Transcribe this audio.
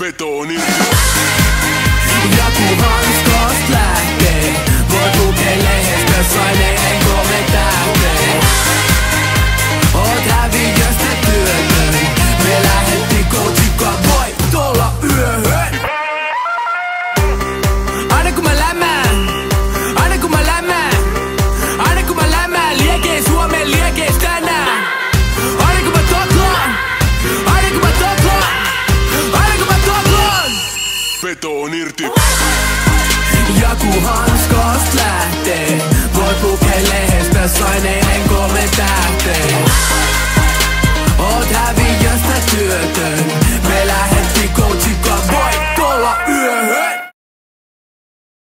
Veto on irti. Ja kun hanskast lähtee, voit lukee lehdestä saineiden 3 tähteen. Oot häviöstä työtön, me lähettiin coachikaan voitolla yöhön. Aina kun mä lämään, aina kun mä lämään, aina kun mä lämään, liekee Suomen liekeis tänään. Aina kun mä toklaan, aina kun mä toklaan, aina kun mä toklaan. Veto on irti. Ja kun hanskast lähtee, voit lukee lehdestä saineiden 3 tähteen. Oot häviöstä työtön, me lähettiin coachikaan voitolla.